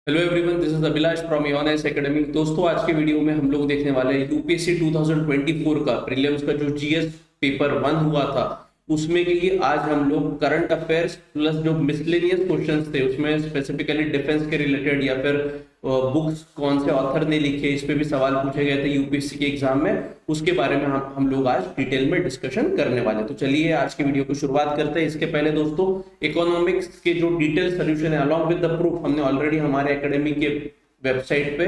Hello everyone, this is Abhilash from योनेस academy. दोस्तों, आज के वीडियो में हम लोग देखने वाले हैं यूपीएससी 2024 का प्रीलिम्स का जो जीएस पेपर 1 हुआ था उसमें के लिए आज हम लोग करंट अफेयर्स प्लस जो मिसलेनियस क्वेश्चंस थे उसमें स्पेसिफिकली डिफेंस के रिलेटेड या फिर बुक्स कौन से ऑथर ने लिखे इस पे भी सवाल पूछे गए थे यूपीएससी के एग्जाम में। उसके बारे में हम लोग आज डिटेल में डिस्कशन करने वाले हैं। तो चलिए आज की वीडियो को शुरुआत करते हैं। इसके पहले दोस्तों, इकोनॉमिक्स के जो डिटेल सोल्यूशन है अलॉन्ग विद द प्रूफ हमने ऑलरेडी हमारे एकेडमी के वेबसाइट पे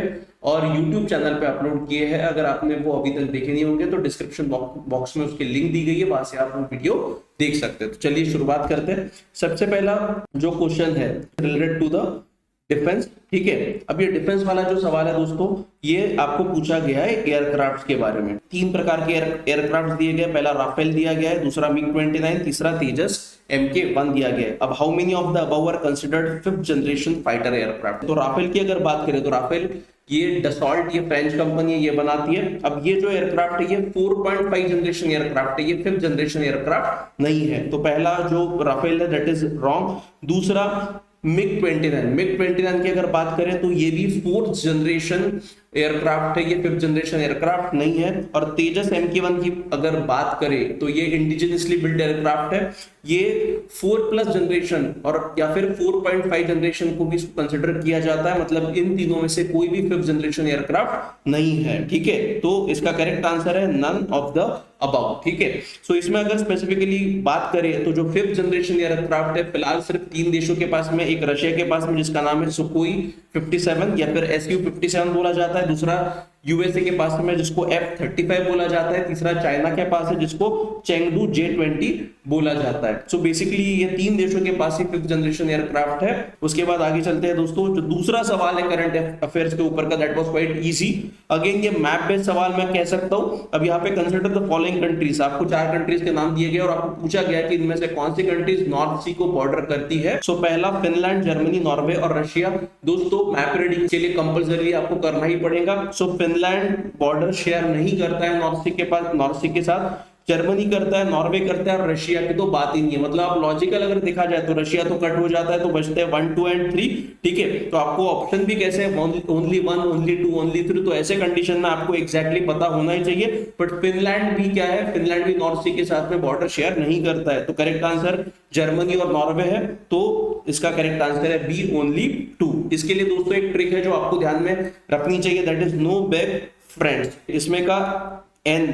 और यूट्यूब चैनल पे अपलोड किए हैं। अगर आपने वो अभी तक देखे नहीं होंगे तो डिस्क्रिप्शन बॉक्स में उसकी लिंक दी गई है, वहां से आप वो वीडियो देख सकते हैं। तो चलिए शुरुआत करते हैं। सबसे पहला जो क्वेश्चन है रिलेटेड टू द डिफेंस, ठीक है। अब ये डिफेंस वाला जो सवाल है दोस्तों, ये आपको पूछा गया है एयरक्राफ्ट के बारे में। तीन प्रकार के एयरक्राफ्ट दिए गए, पहला राफेल दिया गया है, दूसरा मिग 29, तीसरा तेजस MK1 दिया गया है। अब how many of the above are considered 5th generation fighter aircraft. तो राफेल की अगर बात करें तो राफेल ये डसॉल्ट, ये फ्रेंच कंपनी है, ये बनाती है। अब ये जो एयरक्राफ्ट है ये 4.5 जनरेशन एयरक्राफ्ट है, ये 5th जनरेशन एयरक्राफ्ट नहीं है। तो पहला जो राफेल है दैट इज रॉन्ग। दूसरा मिग 29 की अगर बात करें तो ये भी 4th जनरेशन एयरक्राफ्ट है, ये 5th जनरेशन एयरक्राफ्ट नहीं है। और तेजस MK1 की अगर बात करें तो ये इंडिजिनियसली बिल्ड एयरक्राफ्ट है, ये 4+ जनरेशन और या फिर 4.5 जनरेशन को भी कंसिडर किया जाता है। मतलब इन तीनों में से कोई भी 5th जनरेशन एयरक्राफ्ट नहीं है, ठीक है। तो इसका करेक्ट आंसर है नन ऑफ द अबाउट, ठीक है। सो इसमें अगर स्पेसिफिकली बात करें तो जो 5th जनरेशन एयरक्राफ्ट है फिलहाल सिर्फ 3 देशों के पास में, एक रशिया के पास में जिसका नाम है सुकोई 57 या फिर SU-57 बोला जाता है, दूसरा यूएसए के पास में जिसको F-35 बोला जाता है, तीसरा चाइना के पास है जिसको चेंगडू J-20 बोला जाता है। सो बेसिकली ये 3 देशों के पास ही 5th जनरेशन एयरक्राफ्ट है। उसके बाद आगे चलते हैं दोस्तों, जो दूसरा सवाल है करंट अफेयर्स के ऊपर का, that was quite easy. Again ये मैप बेस्ड सवाल मैं कह सकता हूं। अब यहाँ पे कंसिडर द फॉलोइंग कंट्रीज, आपको 4 कंट्रीज के नाम दिए गए और आपको पूछा गया कि इनमें से कौन सी कंट्रीज नॉर्थ सी को बॉर्डर करती है। सो पहला फिनलैंड, जर्मनी, नॉर्वे और रशिया। दोस्तों मैप रीडिंग के लिए कंपलसरी आपको करना ही पड़ेगा। सो फिनलैंड बॉर्डर शेयर नहीं करता है नॉर्थ सी के पास, नॉर्थ सी के साथ। जर्मनी करता है, नॉर्वे करता है और रशिया की तो बात ही नहीं है। मतलब आप लॉजिकल अगर देखा जाए तो रशिया तो कट हो जाता है, तो बचते हैं 1, 2 एंड 3, ठीक है। तो आपको ऑप्शन भी कैसे है, ओनली 1, ओनली 2, ओनली 3, तो ऐसे कंडीशन में आपको एग्जैक्टली पता होना ही चाहिए। बट फिनलैंड भी क्या है, फिनलैंड भी नॉर्थ सी के साथ में बॉर्डर शेयर नहीं करता है। तो करेक्ट आंसर जर्मनी और नॉर्वे है, तो इसका करेक्ट आंसर है बी, ओनली 2। इसके लिए दोस्तों एक ट्रिक है जो आपको ध्यान में रखनी चाहिए, that is no bag friends. इसमें का N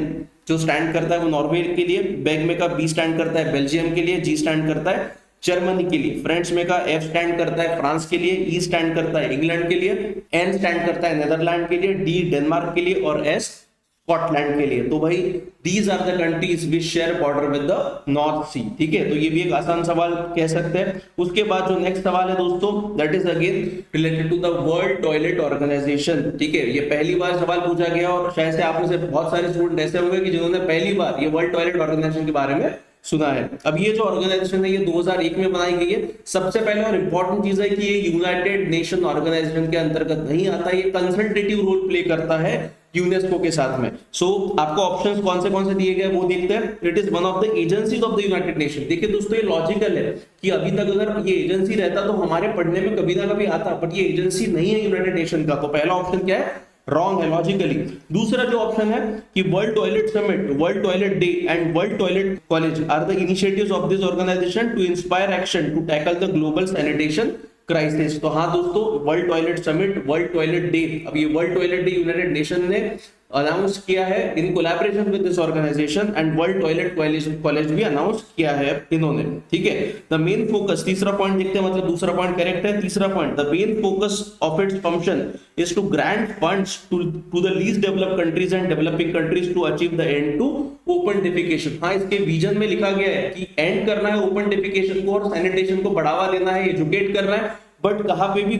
जो स्टैंड करता है वो नॉर्वे के लिए, बैग में का B स्टैंड करता है बेल्जियम के लिए, G स्टैंड करता है जर्मनी के लिए, फ्रेंड्स में का F स्टैंड करता है फ्रांस के लिए, E स्टैंड करता है इंग्लैंड के लिए, N स्टैंड करता है नेदरलैंड के लिए, D डेनमार्क के लिए और S स्कॉटलैंड के लिए। तो भाई these are the countries which share border with the North Sea, ठीक है। तो ये भी एक आसान सवाल कह सकते हैं। उसके बाद जो नेक्स्ट सवाल है दोस्तों, that is again related to the world toilet organization, ठीक है। ये पहली बार सवाल पूछा गया और शायद से आप में से बहुत सारे स्टूडेंट ऐसे होंगे कि जिन्होंने पहली बार ये वर्ल्ड टॉयलेट ऑर्गेनाइजेशन के बारे में सुना है। अब ये जो ऑर्गेनाइजेशन है ये 2001 में बनाई गई है। सबसे पहले और इंपॉर्टेंट चीज है कि ये यूनाइटेड नेशन ऑर्गेनाइजेशन के अंतर्गत नहीं आता, ये कंसल्टेटिव रोल प्ले करता है यूनेस्को के साथ में। सो आपको ऑप्शंस कौन से दिए गए वो देखते हैं। It is one of the agencies of the United nation. देखिए दोस्तों ये लॉजिकल है कि अभी तक अगर ये एजेंसी रहता तो हमारे पढ़ने में कभी ना कभी आता, बट ये एजेंसी नहीं है यूनाइटेड नेशन का। तो पहला ऑप्शन क्या है, रॉन्ग है लॉजिकली। दूसरा जो ऑप्शन है कि world toilet summit, world toilet day and world toilet college are the initiatives of this organization to inspire action to tackle the global sanitation crisis. तो हाँ दोस्तों, world toilet summit, world toilet day, अब ये world toilet day united nation ने announce किया है in collaboration with this organization, and world toilet college भी announce किया है इन्होंने, ठीक है। द मेन फोकस, तीसरा पॉइंट देखते हैं, मतलब दूसरा पॉइंट करेक्ट है। तीसरा point, the main focus of its function is to grant funds to the least developed countries and developing countries to achieve the end to open defecation. हाँ, इसके vision में लिखा गया है कि एंड करना है ओपन डेफिकेशन को और सैनिटेशन को बढ़ावा देना है, एजुकेट करना है, बट कहां पे भी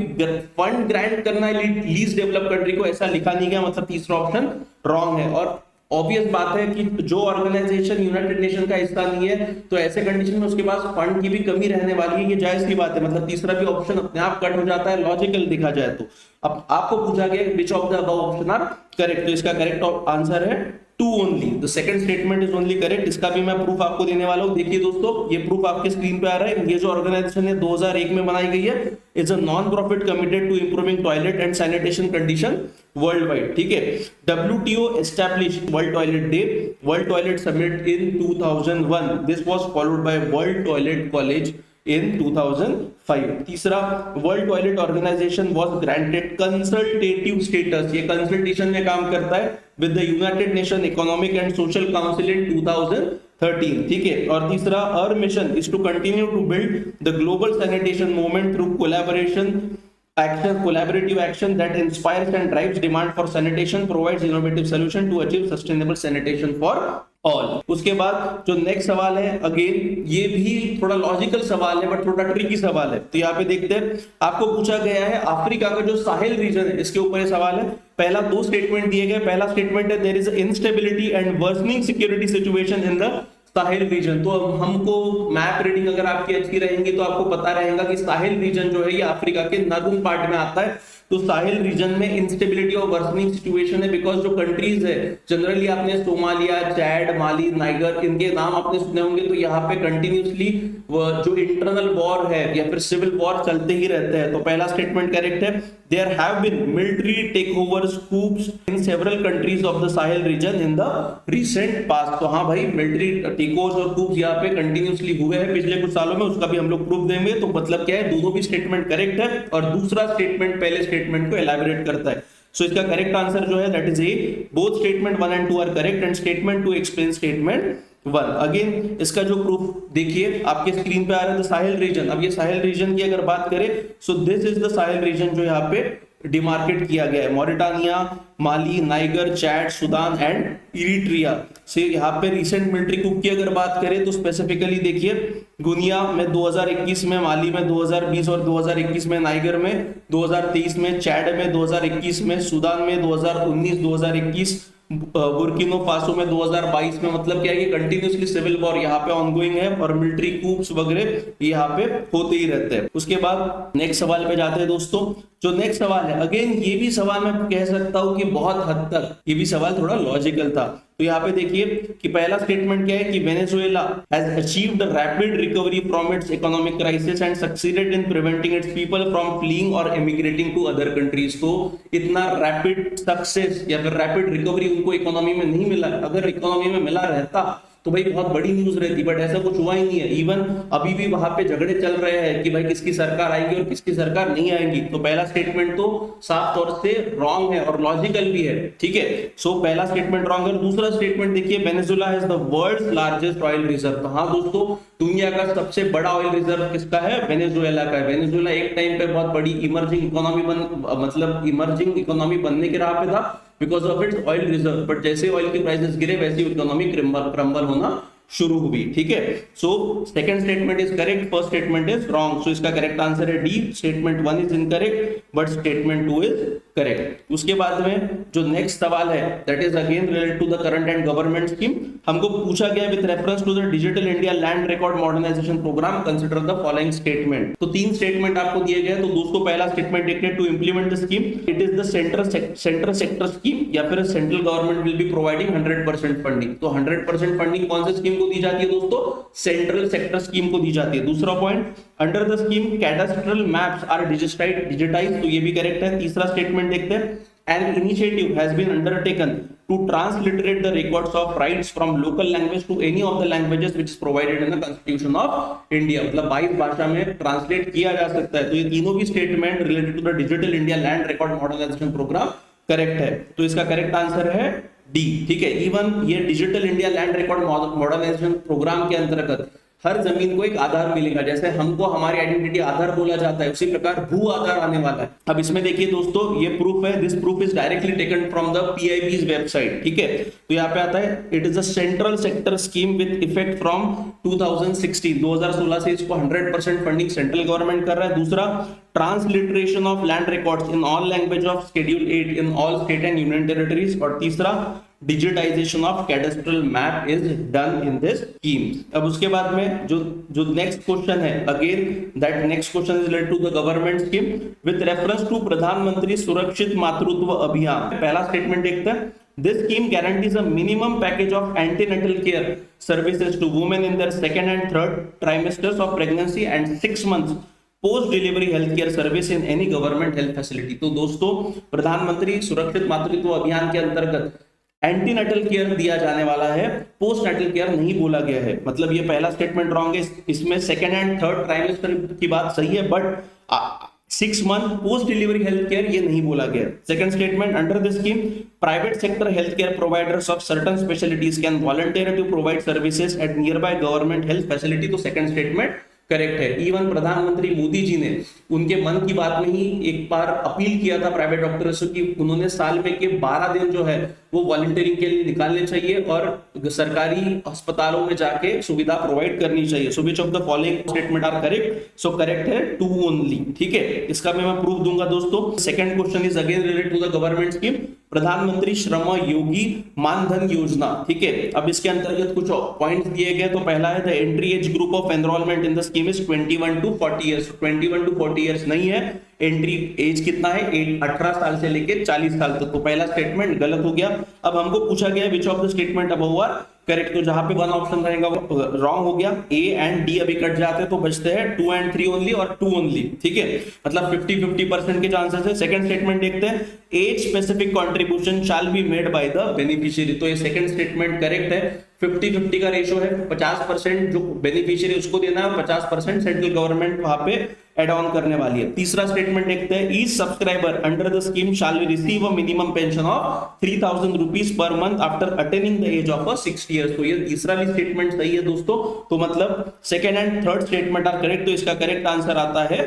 फंड ग्रांट करना है लीस्ट डेवलप कंट्री को, ऐसा लिखा नहीं गया। मतलब तीसरा ऑप्शन रॉन्ग है। और ऑब्वियस बात है कि जो ऑर्गेनाइजेशन यूनाइटेड नेशन का हिस्सा नहीं है तो ऐसे कंडीशन में उसके पास फंड की भी कमी रहने वाली है, ये जायज की बात है। मतलब तीसरा भी ऑप्शन अपने आप कट हो जाता है लॉजिकल देखा जाए तो। अब आपको पूछा गया which of the above option are correct, तो इसका करेक्ट आंसर है 2 only, the second statement is only correct. इसका भी मैं प्रूफ आपको देने वाला हूं। देखिए दोस्तों, ये प्रूफ आपके स्क्रीन पे आ रहा है। ये जो ऑर्गेनाइजेशन है 2001 में बनाई गई है, is a non profit committed to improving toilet and sanitation condition world wide, ठीक है। WTO established World toilet Day, World toilet Summit in 2001, this was followed by World toilet College in 2005। तीसरा, World toilet Organisation was granted consultative status, ये consultation में काम करता है with the United Nation Economic and Social Council in 2013, ठीक है। और तीसरा, our mission is to continue to build the global sanitation movement through collaborative action that inspires and drives demand for sanitation, provides innovative solution to achieve sustainable sanitation for all। उसके बाद जो next सवाल है, again ये भी थोड़ा logical सवाल है बट थोड़ा ट्रिकी सवाल है। तो यहाँ पे देखते हैं, आपको पूछा गया है अफ्रीका का जो साहिल रीजन है, इसके ऊपर ये सवाल है। पहला 2 स्टेटमेंट दिए गए। पहला स्टेटमेंट है, there is instability and worsening security situation in the Sahil region. तो हमको मैप रीडिंग अगर आपकी अच्छी रहेंगी तो आपको पता रहेगा कि साहिल रीजन जो है ये अफ्रीका के नॉर्दर्न पार्ट में आता है। तो साहिल रीजन में इंस्टेबिलिटी और वर्सनिंग सिचुएशन है, बिकॉज जो कंट्रीज है जनरली आपने सोमालिया, चैड, माली, नाइगर, इनके नाम आपने सुने होंगे। तो यहाँ पे कंटिन्यूसली जो इंटरनल वॉर है या फिर सिविल वॉर चलते ही रहते हैं। तो पहला स्टेटमेंट करेक्ट है, there have been military takeovers, coups in several countries of the Sahil region in the recent past. तो हाँ भाई, मिलिट्री टेकओवर्स और कूप्स यहाँ पे कंटिन्यूसली हुए हैं पिछले कुछ सालों में, उसका भी हम लोग प्रूफ देंगे। तो मतलब क्या है, दोनों भी स्टेटमेंट करेक्ट है और दूसरा स्टेटमेंट पहले स्टेटमेंट को एलैबोरेट करता है। सो इसका करेक्ट आंसर जो है that is A, both statement 1 and 2 are correct and statement 2 explain statement 1। Again इसका जो प्रूफ देखिए आपके स्क्रीन पे आ रहा है, साहिल रीजन। अब ये साहिल रीजन की अगर बात करें, so this is the Sahil reason जो यहाँ पे डिमार्केट किया गया है। Mauritania, Mali, Niger, Chad, Sudan and Eritrea से यहाँ पे रिसेंट मिलिट्री coup की अगर बात करें तो स्पेसिफिकली देखिए, गुनिया में 2021 में, माली में 2020 और 2021 में, नाइगर में 2023 में, चैड में 2021 में, सुदान में 2019-2021, बुर्किनो फासो में 2022 में। मतलब क्या है कि कंटिन्यूसली सिविल वॉर यहाँ पे ऑनगोइंग है और मिलिट्री कूप्स वगैरह यहाँ पे होते ही रहते हैं। उसके बाद नेक्स्ट सवाल पे जाते हैं दोस्तों। जो नेक्स्ट सवाल है, अगेन ये भी सवाल मैं कह सकता हूं कि बहुत हद तक ये भी सवाल थोड़ा लॉजिकल था। तो यहाँ पे देखिए कि पहला स्टेटमेंट क्या है कि Venezuela has achieved rapid recovery from its economic crisis and succeeded in preventing it's people from fleeing और एमिग्रेटिंग टू अदर कंट्रीज। तो इतना रैपिड सक्सेस या फिर रैपिड रिकवरी उनको इकोनॉमी में नहीं मिला। अगर इकोनॉमी में मिला रहता तो भाई बहुत बड़ी न्यूज रहती, बट ऐसा कुछ हुआ ही नहीं है। इवन अभी भी वहां पे झगड़े चल रहे हैं कि भाई किसकी सरकार आएगी और किसकी सरकार नहीं आएगी। तो पहला स्टेटमेंट तो साफ तौर से रॉन्ग है और लॉजिकल भी है, ठीक है। सो पहला स्टेटमेंट रॉन्ग है। दूसरा स्टेटमेंट देखिए, Venezuela has the world's largest oil reserve. तो हाँ दोस्तों, दुनिया का सबसे बड़ा ऑयल रिजर्व किसका है? वेनेजुएला का है। वेनेजुएला एक टाइम पे बहुत बड़ी इमर्जिंग इमर्जिंग इकोनॉमी बनने के राह पे था because of its oil reserve, but जैसे ऑयल के प्राइसेस गिरे वैसे इकोनॉमी क्रम्बल होना शुरू हुई, ठीक है। So second statement is correct, first statement is wrong. So इसका करेक्ट आंसर है D, statement 1 is incorrect but statement 2 is correct. उसके बाद में जो नेक्स्ट सवाल है that is again related to the current and government scheme. हमको पूछा गया with reference to the digital India land record modernisation programme consider the following statement. तो 3 स्टेटमेंट आपको दिए गए। तो दोस्तों पहला स्टेटमेंट देखते हैं, to implement the scheme it is the centre sector scheme या फिर central government will be providing 100% funding. तो 100% फंडिंग कौन से स्कीम को दी जाती है दोस्तों? सेंट्रल सेक्टर स्कीम को दी जाती है। दूसरा point, under the scheme cadastral maps are digitised. तो ये भी करेक्ट है। तीसरा स्टेटमेंट देखते हैं, an initiative has been undertaken to transliterate the records of rights from local language to any of the languages which is provided in the constitution of India। मतलब 22 भाषा में ट्रांसलेट किया जा सकता है। तो ये तीनों भी statement related to the digital India land record modernisation programme correct है। तो इसका करेक्ट आंसर है डी, ठीक है। इवन ये digital India land record modernisation programme के अंतर्गत हर जमीन को एक आधार मिलेगा। जैसे हमको हमारी आइडेंटिटी आधार बोला जाता है, उसी प्रकार भू आधार आने वाला है। अब इसमें देखिए दोस्तों, ये प्रूफ है, this proof is directly taken from the PIB's website, ठीक है। तो यहाँ पे आता है, it is a central sector scheme with effect from 2016। 2016 से इसको 100% फंडिंग सेंट्रल गवर्नमेंट कर रहा है। दूसरा, transliteration of land records in all language of schedule 8 in all state and union territories. और तीसरा, digitisation of cadastral map is done in this scheme. अब उसके बाद में जो नेक्स्ट क्वेश्चन है, again that next question is related to the government scheme with reference to Pradhan Mantri Surakshit मातृत्व अभियान। पहला स्टेटमेंट देखते हैं, This scheme guarantees a minimum package of antenatal care services to women in their second and third trimesters of pregnancy and 6 months post delivery health care service in any government health facility. तो दोस्तों प्रधानमंत्री सुरक्षित मातृत्व अभियान के अंतर्गत antenatal care दिया जाने वाला है, पोस्ट नेटल केयर नहीं बोला गया है। मतलब ये पहला स्टेटमेंट रॉन्ग है, इसमें सेकेंड एंड थर्ड ट्राइमेस्टर की बात सही है, but 6 month post delivery health care ये नहीं बोला गया। Second statement, under this scheme private sector health care providers of certain specialities can volunteer to provide services at nearby government health facility. तो second statement correct है। Even Pradhan Mantri Modi जी ने उनके मन की बात में ही एक बार अपील किया था प्राइवेट डॉक्टर्स की, उन्होंने साल में के 12 दिन जो है वो वॉलंटियरिंग के लिए निकालने चाहिए और सरकारी अस्पतालों में जाके सुविधा प्रोवाइड करनी चाहिए। So which of the following statement are correct? So correct है 2 ओनली। ठीक है, इसका मैं प्रूफ दूंगा दोस्तों। Second question is again related to the government scheme, Pradhan Mantri Shram Yogi Maandhan योजना। ठीक है, अब इसके अंतर्गत कुछ पॉइंट्स दिए गए। तो पहला है the entry age group of enrolment in the scheme is 21 to 40 years. 21 to 40 years नहीं है, एंट्री एज कितना है? 18 साल से लेकर 40 साल तक। तो पहला स्टेटमेंट गलत हो गया। अब हमको पूछा गया which of the statement above are correct. तो जहां पे वन ऑप्शन रहेगा वो रॉन्ग हो गया। ए एंड डी अभी कट जाते हैं तो बचते हैं 2 and 3 ओनली और 2 ओनली। ठीक है, मतलब 50-50% के चांसेस है। सेकंड स्टेटमेंट देखते हैं, age specific contribution shall be made by the beneficiary. तो ये सेकंड स्टेटमेंट करेक्ट है। 50-50 का रेशियो है, 50% जो बेनिफिशियरी उसको देना है और 50% सेंट्रल गवर्नमेंट वहां पे एड ऑन करने वाली है। तीसरा स्टेटमेंट देखते हैं, each subscriber under the scheme shall receive a minimum pension of 3000 rupees per month after attaining the age of 60 years. तो ये तीसरा भी स्टेटमेंट सही है दोस्तों। तो मतलब second and third statement are correct. तो इसका करेक्ट आंसर आता है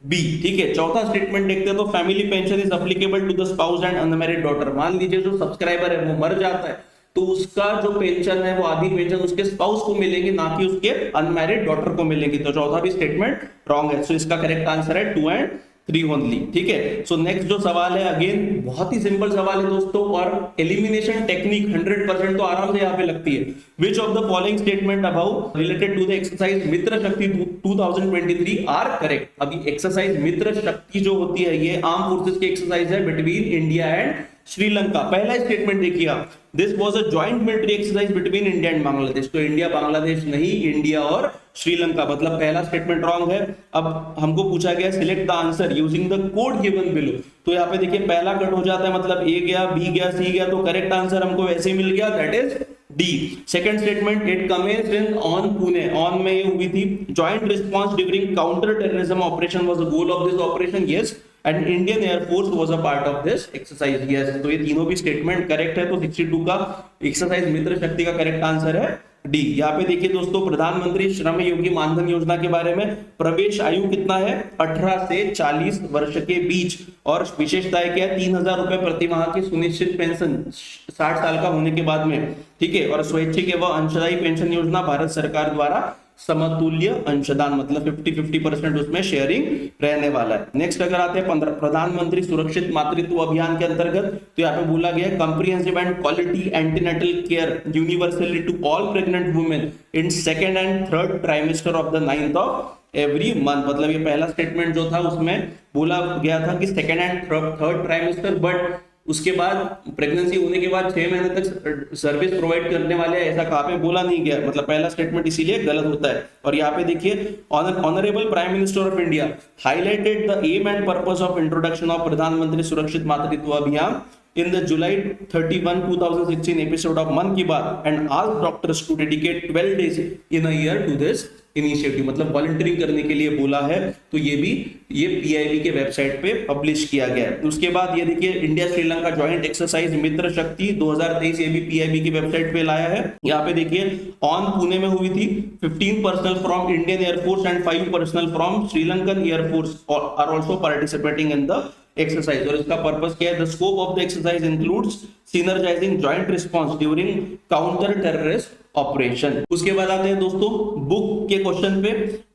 बी। ठीक है, चौथा स्टेटमेंट देखते हैं, तो family pension is applicable to the spouse and unmarried daughter. मान लीजिए जो सब्सक्राइबर है वो मर जाता है तो उसका जो पेंशन है वो आधी पेंशन उसके स्पाउस को मिलेगी, ना कि उसके अनमैरिड डॉटर को मिलेगी। तो चौथा भी स्टेटमेंट रॉन्ग है। सो इसका करेक्ट आंसर है 2 and 3 ओनली। ठीक है, सो नेक्स्ट जो सवाल है अगेन बहुत ही सिंपल सवाल है दोस्तों, और एलिमिनेशन टेक्निक 100% तो आराम से यहाँ पे लगती है। Which of the following statement about related to the exercise Mitra Shakti 2023 are correct. अभी एक्सरसाइज मित्र शक्ति जो होती है ये आर्म फोर्सेस की एक्सरसाइज है बिटवीन इंडिया एंड श्रीलंका। पहला स्टेटमेंट देखिए आप, this was a joint military exercise between India and Bangladesh. तो इंडिया बांग्लादेश नहीं, इंडिया और श्रीलंका, मतलब पहला स्टेटमेंट रॉन्ग है। अब हमको पूछा गया select the answer using the code given below. तो यहाँ पे देखिए पहला कट हो जाता है, मतलब ए गया, बी गया, सी गया, तो करेक्ट आंसर हमको वैसे ही मिल गया, that is D. Second statement, it commenced in on Pune. On में ये हुई थी। Joint response during counter terrorism operation was the goal of this operation. Yes, and Indian air force was a part of this exercise. Yes, तो ये तीनों भी statement correct है। तो 62 का एक्सरसाइज मित्र शक्ति का करेक्ट आंसर है डी। यहाँ पे देखिए दोस्तों, प्रधानमंत्री श्रम योगी मानधन योजना के बारे में प्रवेश आयु कितना है? 18 से 40 वर्ष के बीच, और विशेषता क्या है? 3000 रुपए प्रति माह की सुनिश्चित पेंशन 60 साल का होने के बाद में। ठीक है, और स्वैच्छिक एवं अंशदायी पेंशन योजना भारत सरकार द्वारा समतुल्य अंशदान, मतलब 50-50% उसमें शेयरिंग रहने वाला है। नेक्स्ट अगर आते हैं प्रधानमंत्री सुरक्षित मातृत्व अभियान के अंतर्गत, तो यहाँ पे बोला गया है comprehensive and quality antenatal care universally to all pregnant women in second and third trimester of the 9th of every month. मतलब ये पहला स्टेटमेंट जो था उसमें बोला गया था कि second and third trimester, but उसके बाद प्रेगनेंसी होने के बाद 6 महीने तक सर्विस प्रोवाइड करने वाले, ऐसा कहाँ पे बोला नहीं गया। मतलब पहला स्टेटमेंट इसीलिए गलत होता है। और यहाँ पे देखिए, honourable prime minister of India highlighted the aim and purpose of introduction of Pradhan Mantri Surakshit मातृत्व अभियान in the July 31, 2016 episode of मन की बात and asked doctors to dedicate 12 days in a year to this initiative। मतलब वॉलंटियरिंग करने के लिए बोला है। तो ये भी ये पीआईबी के वेबसाइट पे पब्लिश किया गया है। उसके बाद ये देखिए, India Sri Lanka joint exercise Mitra Shakti 2023 ये भी पीआईबी की वेबसाइट पे लाया है। यहाँ पे देखिए, ऑन पुणे में हुई थी। 15 personnel from Indian air force and 5 personnel from Sri Lankan air force are also participating in the exercise. और इसका पर्पस क्या है? The scope of the exercise includes synergising joint response during counter terrorist operation. उसके बाद आते हैं दोस्तों बुक के क्वेश्चन पे।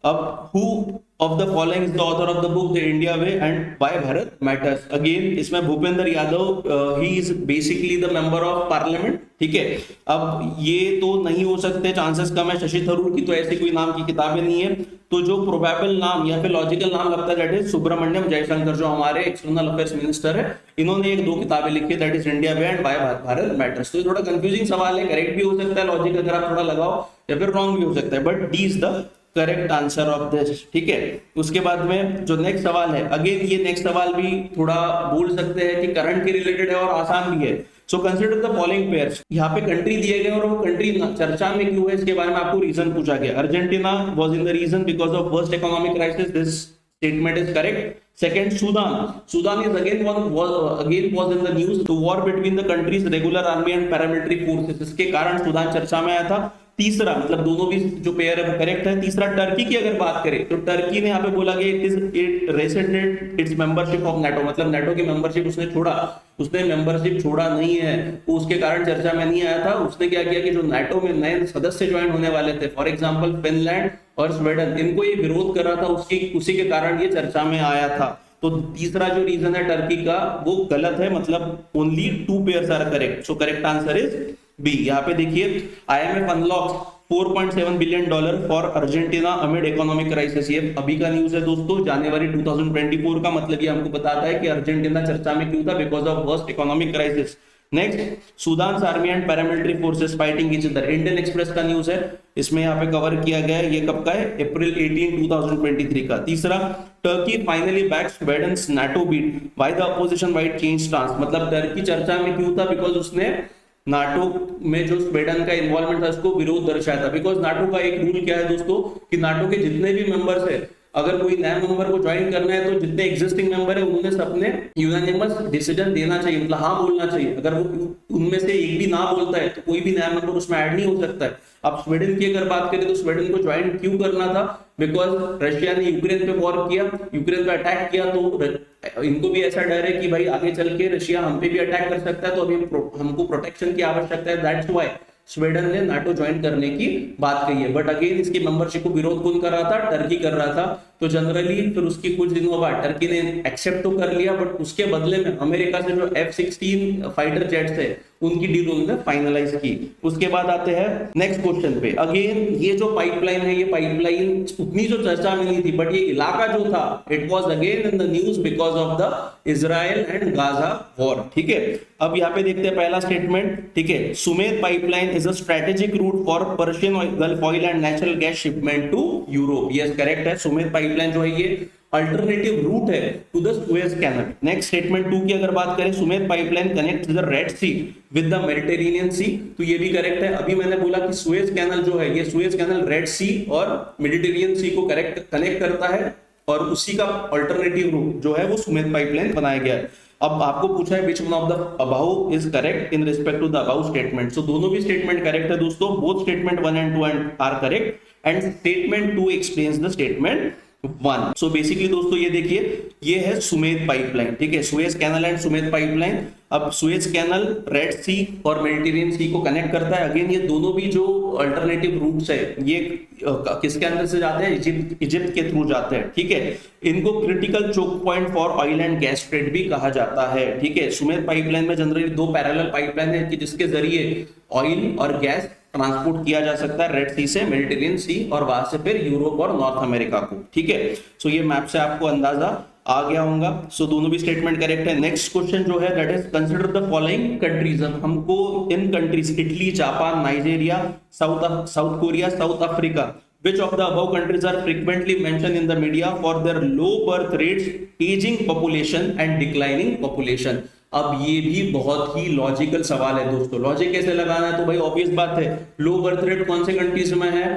अब who of the following is the author of the book The India Way and Why Bharat Matters? Again इसमें Bhupendra Yadav he is basically the member of parliament, ठीक है। अब ये तो नहीं हो सकते, चांसेस कम है। शशि थरूर की तो ऐसी कोई नाम की किताबें नहीं है, तो जो प्रोबेबल नाम या फिर लॉजिकल नाम लगता है दैट इज सुब्रमण्यम जयशंकर, जो हमारे एक्सटर्नल अफेयर्स मिनिस्टर है। इन्होंने एक 2 किताबें लिखी है that is India way and why Bharat matters. तो थोड़ा कंफ्यूजिंग सवाल है, करेक्ट भी हो सकता है लॉजिक अगर आप थोड़ा लगाओ, या फिर रॉन्ग भी हो सकता है, but D is the correct answer of this, ठीक है। उसके बाद में जो नेक्स्ट सवाल है, अगेन ये नेक्स्ट सवाल भी थोड़ा बोल सकते हैं कि करंट के रिलेटेड है और आसान भी है। So consider the following pairs, यहाँ पे कंट्री दिए गए और वो कंट्री चर्चा में क्यों है इसके बारे में आपको रीजन पूछा गया। Argentina was in the reason because of worst economic crisis, this statement is correct. Second, Sudan is again was in the news, तो war between the countries regular army and paramilitary forces, इसके कारण Sudan चर्चा में आया था। तीसरा, मतलब दोनों भी जो पेयर है वो करेक्ट है। तीसरा, टर्की की अगर बात करें तो टर्की ने यहाँ पे बोला कि it resident it's membership of NATO, मतलब नाटो की मेंबरशिप उसने छोड़ा, उसने मेंबरशिप छोड़ा नहीं है, तो उसके कारण चर्चा में नहीं आया था। उसने क्या किया कि जो नाटो में नए सदस्य ज्वाइन होने वाले थे, फॉर एग्जांपल फिनलैंड और स्वीडन, इनको ये विरोध कर रहा था, उसी के कारण ये चर्चा में आया था। तो तीसरा जो रीजन है टर्की का वो गलत है, मतलब only 2 pairs are correct, so correct answer is B. यहाँ पे देखिए IMF unlocks $4.7 billion for Argentina amid economic crisis, ये अभी का न्यूज है दोस्तों, जनवरी 2024 का। मतलब ये हमको बताता है कि अर्जेंटीना चर्चा में क्यों था, because of worst economic crisis. Next, Sudan army and paramilitary forces fighting each other, Indian express का न्यूज है, इसमें यहाँ पे कवर किया गया है। ये कब का है? अप्रैल 18, 2023 का। तीसरा, Turkey finally backs Sweden's NATO bid, why the opposition what change stance, मतलब टर्की चर्चा में क्यों था, बिकॉज उसने नाटो में जो स्वीडन का इन्वॉल्वमेंट था उसको विरोध दर्शाया था। बिकॉज नाटो का एक रूल क्या है दोस्तों कि नाटो के जितने भी मेंबर्स है, अगर कोई नया मेंबर को ज्वाइन करना है तो जितने एग्जिस्टिंग मेंबर है उन्होंने सबने यूनानिमस डिसीजन देना चाहिए, मतलब हाँ बोलना चाहिए। अगर वो उनमें से एक भी ना बोलता है तो कोई भी नया मेंबर उसमें ऐड नहीं हो सकता है। अब स्वीडन की अगर बात करें तो स्वीडन को ज्वाइन क्यों करना था, बिकॉज रशिया ने यूक्रेन पे वॉर किया, यूक्रेन पे अटैक किया, तो इनको भी ऐसा डर है कि भाई आगे चल के रशिया हम पे भी अटैक कर सकता है, तो अभी हमको प्रोटेक्शन की आवश्यकता है। दैट्स व्हाई स्वीडन ने नाटो ज्वाइन करने की बात कही है। बट अगेन इसकी मेंबरशिप को विरोध कौन कर रहा था? टर्की कर रहा था। तो जनरली फिर उसकी कुछ दिनों बाद टर्की ने एक्सेप्ट तो कर लिया, बट उसके बदले में अमेरिका से जो F-16 फाइटर जेट्स है उनकी डील उन्होंने फाइनलाइज की। उसके बाद आते हैं नेक्स्ट क्वेश्चन पे। अगेन ये जो पाइपलाइन है, ये पाइपलाइन उतनी जो चर्चा में नहीं थी, बट ये इलाका जो था it was again in the news because of the Israel and Gaza war, ठीक है। अब यहाँ पे देखते हैं पहला स्टेटमेंट, ठीक है। Sumed pipeline is a strategic route for Persian Gulf oil and natural gas shipment to Europe, yes correct है। सुमेर पाइपलाइन जो है ये अल्टरनेटिव रूट है to the Suez Canal. Next statement 2 की अगर बात करें, Sumed pipeline connect the Red Sea with the Mediterranean Sea, तो ये भी करेक्ट है। अभी मैंने बोला कि सुएज कैनल जो है, ये सुएज कैनल रेड सी और मेडिटेरेनियन सी को कनेक्ट करता है, और उसी का अल्टरनेटिव रूट जो है वो सुमेर पाइपलाइन बनाया गया है। अब आपको पूछा है which one of the above is correct in respect to the above statement. So दोनों भी स्टेटमेंट करेक्ट है दोस्तों, both statement 1 and 2 are correct and statement 2 explains the statement 1। So basically दोस्तों ये देखिए, ये है सुमेर पाइपलाइन, ठीक है, Suez Canal and Sumed pipeline. अब सुएज कैनल रेड सी और मेडिटेरियन सी को कनेक्ट करता है। अगेन ये दोनों भी जो अल्टरनेटिव रूट्स है ये किसके अंदर से जाते हैं? इजिप्ट के थ्रू जाते हैं, ठीक है। इनको critical choke point for oil and gas trade भी कहा जाता है, ठीक है। सुमेर पाइपलाइन में जनरली 2 पैरेलल पाइपलाइन है कि जिसके जरिए ऑयल और गैस ट्रांसपोर्ट किया जा सकता है रेड सी से मेडिटेरियन सी और वहां से फिर यूरोप और नॉर्थ अमेरिका को, ठीक है। सो ये मैप से आपको अंदाजा आ गया होगा। सो दोनों भी स्टेटमेंट करेक्ट है। नेक्स्ट क्वेश्चन जो है that is consider the following countries. हमको इन countries Italy, Japan, Nigeria, South Korea, South Africa, which of the above countries are frequently mentioned in the media for their low birth rates, aging population and declining population। अब ये भी बहुत ही logical सवाल है दोस्तों। Logic कैसे लगाना है? तो भाई ऑब्वियस बात है, लो बर्थ रेट कौन से कंट्रीज में है,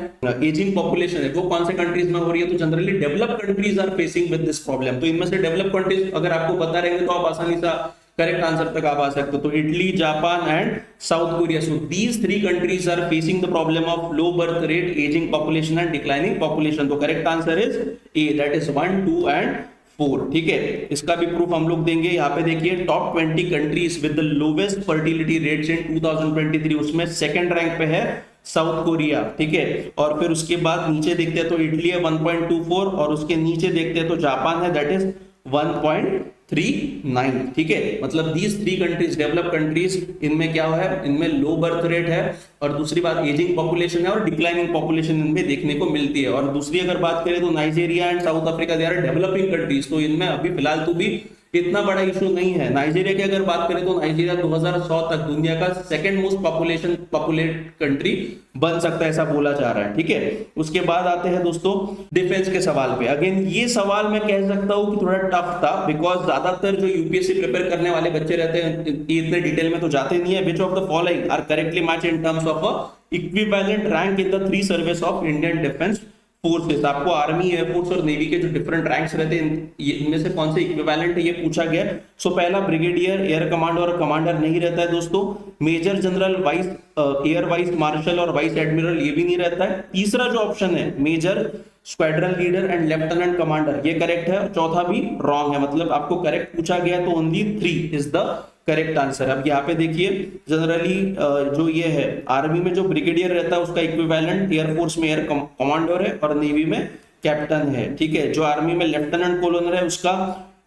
एजिंग पॉपुलेशन है वो कौन से कंट्रीज में हो रही है, तो generally developed countries are facing with this problem. तो इनमें से डेवलप्ड कंट्रीज अगर आपको पता रहेंगे तो आप आसानी से करेक्ट आंसर तक आप आ सकते हो। तो Italy, Japan and South Korea. So these 3 countries are facing the problem of low birth rate, ageing population and declining population. तो correct answer is A, that is 1, 2 and 4, ठीक है। इसका भी प्रूफ हम लोग देंगे। यहाँ पे देखिए top 20 countries with the lowest fertility rates इन 2023, उसमें सेकंड रैंक पे है साउथ कोरिया, ठीक है। और फिर उसके बाद नीचे देखते हैं तो इटली है 1.24 और उसके नीचे देखते हैं तो जापान है, दैट इज 1.39, ठीक है। मतलब दीज 3 कंट्रीज, डेवलप कंट्रीज, इनमें क्या है, इनमें लो बर्थ रेट है और दूसरी बात एजिंग पॉपुलेशन है और डिक्लाइनिंग पॉपुलेशन इनमें देखने को मिलती है। और दूसरी अगर बात करें तो Nigeria and South Africa they are developing countries, तो इनमें अभी फिलहाल तो भी इतना बड़ा इशू नहीं है। नाइजीरिया की अगर बात करें तो नाइजीरिया 2100 तक दुनिया का सेकंड मोस्ट पॉपुलेट कंट्री बन सकता है, ऐसा बोला जा रहा है, ठीक है। उसके बाद आते हैं दोस्तों डिफेंस के सवाल पे। अगेन ये सवाल मैं कह सकता हूं कि थोड़ा टफ था, बिकॉज ज्यादातर जो यूपीएससी प्रिपेयर करने वाले बच्चे रहते हैं इतने डिटेल में तो जाते नहीं है। Which of the following are correctly match in terms of a equivalent rank in the 3 service of Indian defence forces. आपको आर्मी, एयरफोर्स और नेवी के जो डिफरेंट रैंक्स रहते हैं इनमें से कौन से इक्विवेलेंट है ये पूछा गया। सो पहला ब्रिगेडियर, एयर कमांडर और कमांडर नहीं रहता है दोस्तों। Major general, vice air vice marshal और वाइस एडमिरल ये भी नहीं रहता है। तीसरा जो ऑप्शन है major, squadron leader and lieutenant commander, ये करेक्ट है। चौथा भी रॉन्ग है, मतलब आपको करेक्ट पूछा गया तो only 3 is the correct answer. अब यहाँ पे देखिए जनरली जो ये है आर्मी में जो ब्रिगेडियर रहता है उसका इक्विवेलेंट एयरफोर्स में एयर कमांडर है और नेवी में कैप्टन है, ठीक है। जो आर्मी में लेफ्टिनेंट कॉलोनर है उसका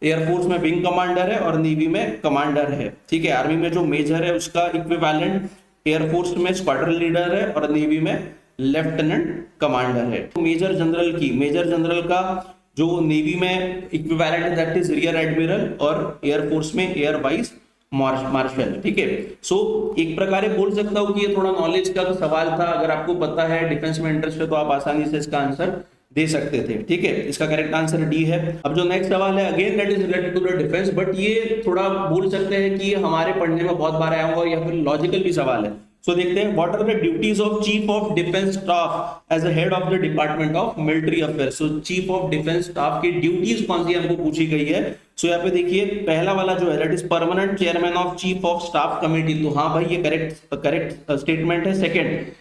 एयरफोर्स में विंग कमांडर है और नेवी में कमांडर है, ठीक है। आर्मी में जो मेजर है उसका इक्विवेलेंट एयरफोर्स में स्क्वाड्रन लीडर है और नेवी में लेफ्टिनेंट कमांडर है। मेजर जनरल का जो नेवी में इक्विवेलेंट है दैट इज रियर एडमिरल और एयरफोर्स में एयर वाइस मार्शल, ठीक है। सो एक प्रकार बोल सकता हूं कि ये थोड़ा नॉलेज का सवाल था। अगर आपको पता है, डिफेंस में इंटरेस्ट है, तो आप आसानी से इसका आंसर दे सकते थे, ठीक है। इसका करेक्ट आंसर डी है। अब जो नेक्स्ट सवाल है again that is related to the defence, but ये थोड़ा बोल सकते हैं कि हमारे पढ़ने में बहुत बार आया होगा या फिर लॉजिकल भी सवाल है। सो देखते हैं what are the duties of chief of defence staff as a head of the department of military affairs. So chief of defence staff की ड्यूटीज कौन सी हमको पूछी गई है। सो यहाँ पे देखिए पहला वाला जो है that is permanent chairman of chief of staff committee, तो हाँ भाई ये करेक्ट स्टेटमेंट है। Second,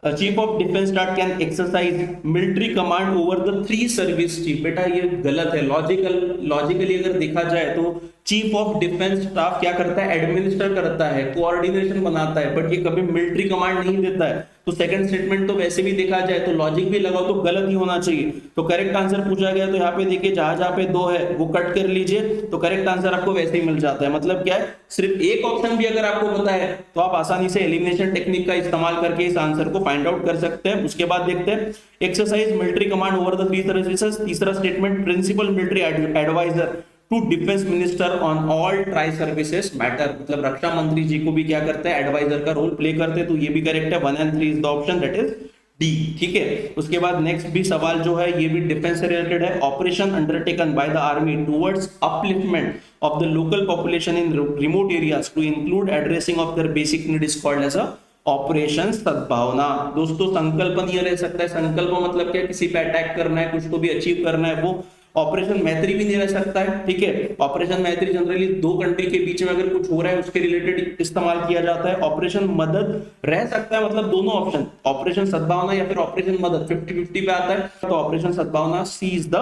chief of defence staff can exercise military command over the 3 service chief. बेटा ये गलत है। लॉजिकली अगर देखा जाए तो चीफ ऑफ डिफेंस स्टाफ क्या करता है, एडमिनिस्टर करता है, कोऑर्डिनेशन बनाता है, बट ये कभी मिलिट्री कमांड नहीं देता है। तो सेकंड स्टेटमेंट तो वैसे भी देखा जाए तो लॉजिक भी लगाओ तो गलत ही होना चाहिए। तो करेक्ट आंसर पूछा गया तो यहाँ पे देखिए जहां पे 2 है वो कट कर लीजिए तो करेक्ट आंसर आपको वैसे ही मिल जाता है। मतलब क्या है, सिर्फ एक ऑप्शन भी अगर आपको पता है तो आप आसानी से एलिमिनेशन टेक्निक का इस्तेमाल करके इस आंसर को फाइंड आउट कर सकते हैं। उसके बाद देखते हैं exercise military command over the 3 services. तीसरा statement, principal military adviser to defence minister on all tri services matter, मतलब रक्षा मंत्री जी को भी क्या करते हैं, एडवाइजर का रोल प्ले करते हैं। तो ये भी करेक्ट है। 1 and 3 is the option, that is D, ठीक है। उसके बाद नेक्स्ट भी सवाल जो है ये भी डिफेंस से रिलेटेड है। Operation undertaken by the army towards upliftment of the local population in remote areas to include addressing of their basic need is called as a operation Sadbhavana. दोस्तों संकल्प नहीं रह सकता है। संकल्प मतलब क्या, किसी पे अटैक करना है, कुछ तो भी अचीव करना है, वो ऑपरेशन मैत्री भी नहीं रह सकता है, ठीक है। ऑपरेशन मैत्री जनरली 2 कंट्री के बीच में अगर कुछ हो रहा है उसके रिलेटेड इस्तेमाल किया जाता है। ऑपरेशन मदद रह सकता है, मतलब दोनों ऑप्शन, ऑपरेशन सद्भावना या फिर ऑपरेशन मदद 50-50 पे आता है। तो ऑपरेशन सद्भावना सी इज द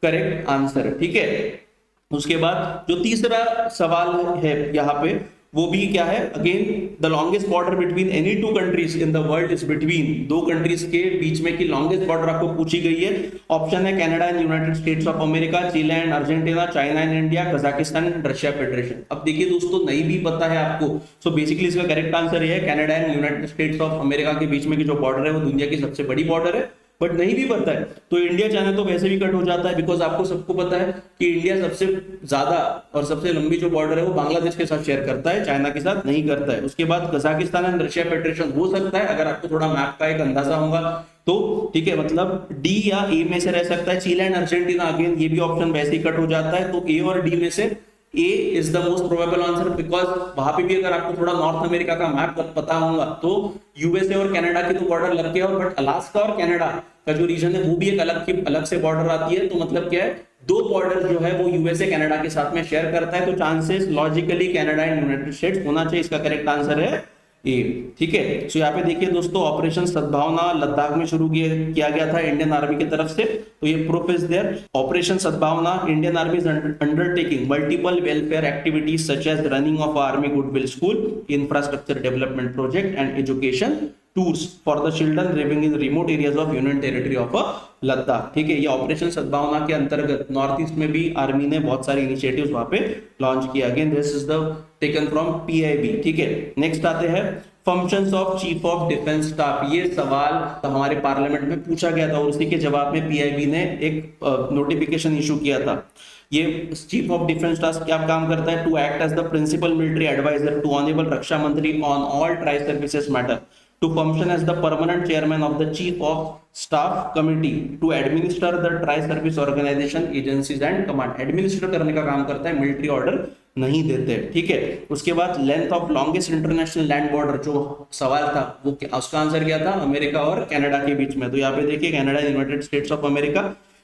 करेक्ट आंसर, ठीक है। उसके बाद जो तीसरा सवाल है यहाँ पे वो भी क्या है, again the longest border between any 2 countries in the world is between 2 countries के बीच में की लॉन्गेस्ट बॉर्डर आपको पूछी गई है। ऑप्शन है Canada and United States of America, Chile and Argentina, China and India, Kazakhstan and Russia Federation. अब देखिए दोस्तों नहीं भी पता है आपको, सो बेसिकली इसका करेक्ट आंसर ये है Canada and United States of America के बीच में की जो बॉर्डर है वो दुनिया की सबसे बड़ी बॉर्डर है। बट नहीं भी पता है तो इंडिया चाहे तो वैसे भी कट हो जाता है, बिकॉज आपको सबको पता है कि इंडिया सबसे ज्यादा और सबसे लंबी जो बॉर्डर है वो बांग्लादेश के साथ शेयर करता है, चाइना के साथ नहीं करता है। उसके बाद कजाकिस्तान एंड रशिया फेडरेशन हो सकता है, अगर आपको थोड़ा मैप का एक अंदाजा होगा तो, ठीक है। मतलब डी या ए में से रह सकता है। चिली एंड अर्जेंटीना अगेन ये भी ऑप्शन वैसे ही कट हो जाता है, तो ए और डी में से A is the most probable answer, because वहां पे भी अगर आपको थोड़ा नॉर्थ अमेरिका का मैप पता होगा तो यूएसए और कनाडा की तो बॉर्डर लग गया, बट अलास्का और कनाडा का जो रीजन है वो भी एक अलग से बॉर्डर आती है। तो मतलब क्या है, 2 बॉर्डर जो है वो यूएसए कनाडा के साथ में शेयर करता है, तो chances logically Canada and United states होना चाहिए। इसका करेक्ट आंसर है ए, ठीक है। सो यहाँ पे देखिए दोस्तों ऑपरेशन सद्भावना लद्दाख में शुरू किया गया था इंडियन आर्मी की तरफ से, तो ये proof is there. Operation Sadbhavana, Indian army is undertaking multiple welfare activities such as running of army goodwill school, infrastructure development project and education tours for the children living in remote areas of union territory of Ladakh. ठीक है, ये operation सद्भावना के अंतर्गत north east में भी army ने बहुत सारे इनिशिएटिव्स वहां पे लॉन्च किया। Again this is the taken from PIB. ठीक है, नेक्स्ट आते हैं functions of chief of defence staff. ये सवाल हमारे पार्लियामेंट में पूछा गया था और उसी के जवाब में पीआईबी ने एक नोटिफिकेशन इशू किया था। ये चीफ ऑफ डिफेंस स्टाफ क्या काम करता है? To act as the principal military adviser to honourable रक्षा मंत्री on all tri services matter, to function as the permanent chairman of the chief of staff committee to administer the tri-service organization agencies and command। administer करने का काम करता है, military order नहीं देते। ठीक है, उसके बाद length of longest international land border जो सवाल था वो उसका आंसर क्या था? अमेरिका और कनाडा के बीच में। तो यहाँ पे देखिए Canada United States of America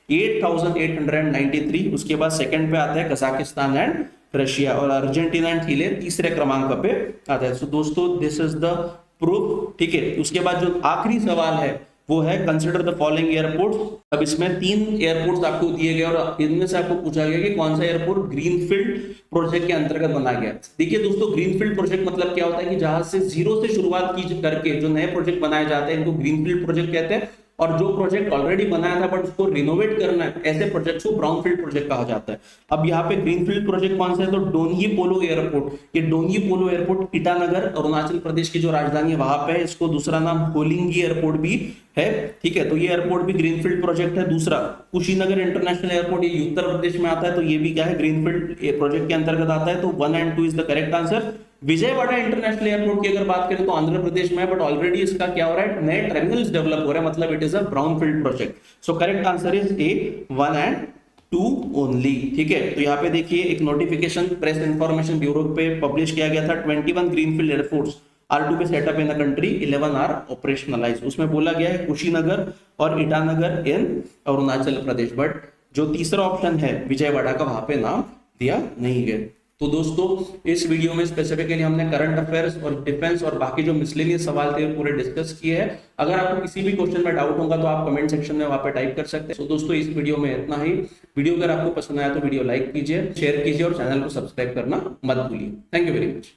8893। उसके बाद सेकंड पे आता है कजाकिस्तान एंड रशिया, और अर्जेंटीना एंड चिले तीसरे क्रमांक पे आता है। तो दोस्तों दिस इज द प्रूफ। ठीक है, उसके बाद जो आखिरी सवाल है वो है कंसिडर द फॉलोइंग एयरपोर्ट्स। अब इसमें 3 एयरपोर्ट्स आपको दिए गए और इनमें से आपको पूछा गया कि कौन सा एयरपोर्ट ग्रीनफील्ड प्रोजेक्ट के अंतर्गत बनाया गया। देखिए दोस्तों, ग्रीनफील्ड प्रोजेक्ट मतलब क्या होता है कि जहां से जीरो से शुरुआत की करके जो नए प्रोजेक्ट बनाए जाते हैं इनको ग्रीनफील्ड प्रोजेक्ट कहते हैं, और जो प्रोजेक्ट ऑलरेडी बनाया था बट उसको रिनोवेट करना है, ऐसे प्रोजेक्ट को ब्राउनफील्ड प्रोजेक्ट कहा जाता है। अब यहाँ पे ग्रीनफील्ड प्रोजेक्ट कौन सा है? तो डोनगी पोलो एयरपोर्ट। ये डोनगी पोलो एयरपोर्ट ईटानगर अरुणाचल प्रदेश की जो राजधानी है वहां पे है। इसको दूसरा नाम होलिंगी एयरपोर्ट भी है। ठीक है, तो ये एयरपोर्ट भी ग्रीनफील्ड प्रोजेक्ट है। दूसरा कुशीनगर इंटरनेशनल एयरपोर्ट, ये उत्तर प्रदेश में आता है, तो ये भी क्या है? ग्रीनफील्ड प्रोजेक्ट के अंतर्गत आता है। तो 1 and 2 is the correct answer. Vijayawada international airport की अगर बात करें तो आंध्र प्रदेश में है, बट ऑलरेडी इसका क्या हो रहा है? नए टर्मिनल्स डेवलप हो रहे हैं, मतलब it is a brownfield project. So correct answer is A 1 and 2 only. ठीक है, तो यहाँ पे देखिए एक नोटिफिकेशन प्रेस इंफॉर्मेशन ब्यूरो पे पब्लिश किया गया था। 21 greenfield airports are to be set up in the country, 11 are operationalise. उसमें बोला गया है कुशीनगर और ईटानगर इन अरुणाचल प्रदेश, बट जो तीसरा ऑप्शन है विजयवाड़ा का वहां पे नाम दिया नहीं गया। तो दोस्तों इस वीडियो में स्पेसिफिकली हमने करंट अफेयर्स और डिफेंस और बाकी जो मिसलेनियस सवाल थे पूरे डिस्कस किए हैं। अगर आपको किसी भी क्वेश्चन में डाउट होगा तो आप कमेंट सेक्शन में वहां पे टाइप कर सकते हैं। तो दोस्तों इस वीडियो में इतना ही। वीडियो अगर आपको पसंद आया तो वीडियो लाइक कीजिए, शेयर कीजिए और चैनल को सब्सक्राइब करना मत भूलिए। Thank you very much.